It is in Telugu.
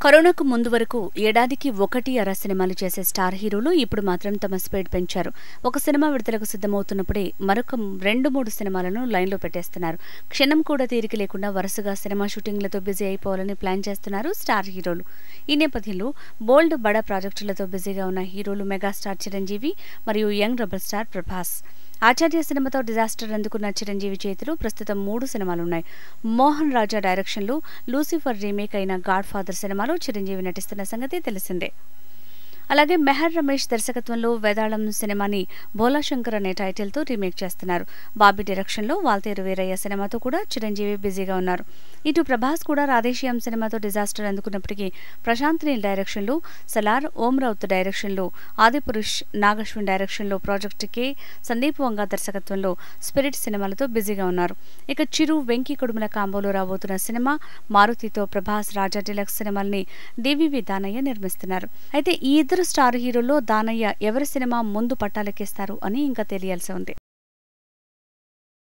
కరోనాకు ముందు వరకు ఏడాదికి 1-2 సినిమాలు చేసే స్టార్ హీరోలు ఇప్పుడు మాత్రం తమ స్పీడ్ పెంచారు. ఒక సినిమా విడుదలకు సిద్ధమవుతున్నప్పుడే మరొక 2-3 సినిమాలను లైన్లో పెట్టేస్తున్నారు. క్షణం కూడా తీరిక లేకుండా వరుసగా సినిమా షూటింగ్లతో బిజీ అయిపోవాలని ప్లాన్ చేస్తున్నారు స్టార్ హీరోలు. ఈ నేపథ్యంలో బోల్డ్ బడా ప్రాజెక్టులతో బిజీగా ఉన్న హీరోలు మెగాస్టార్ చిరంజీవి మరియు యంగ్ రెబల్ స్టార్ ప్రభాస్. ఆచార్య సినిమాతో డిజాస్టర్ అందుకున్న చిరంజీవి చేతిలో ప్రస్తుతం 3 సినిమాలున్నాయి. మోహన్ రాజా డైరెక్షన్లో లూసిఫర్ రీమేక్ అయిన గాడ్ ఫాదర్ సినిమాలో చిరంజీవి నటిస్తున్న సంగతి తెలిసిందే. అలాగే మెహర్ రమేష్ దర్శకత్వంలో వేదాళం సినిమాని భోలాశంకర్ అనే టైటిల్తో రీమేక్ చేస్తున్నారు. బాబీ డైరెక్షన్లో వాల్తేరు వీరయ్య సినిమాతో కూడా చిరంజీవి బిజీగా ఉన్నారు. ఇటు ప్రభాస్ కూడా రాధేశ్యామ్ సినిమాతో డిజాస్టర్ అందుకున్నప్పటికీ ప్రశాంత్ నీల్ డైరెక్షన్లో సలార్, ఓం రౌత్ డైరెక్షన్లో ఆదిపురుష్, నాగశ్విన్ డైరెక్షన్లో ప్రాజెక్ట్ కే, సందీప్ వంగా దర్శకత్వంలో స్పిరిట్ సినిమాలతో బిజీగా ఉన్నారు. ఇక చిరు, వెంకీ కుడుముల కాంబోలో రాబోతున్న సినిమా మారుతితో ప్రభాస్ రాజా డిలక్స్ సినిమాల్ని డివివి దానయ్య నిర్మిస్తున్నారు. అయితే ఈ ఇద్దరు స్టార్ హీరోల్లో దానయ్య ఎవరి సినిమా ముందు పట్టాలెక్కిస్తారు అని ఇంకా తెలియాల్సి ఉంది.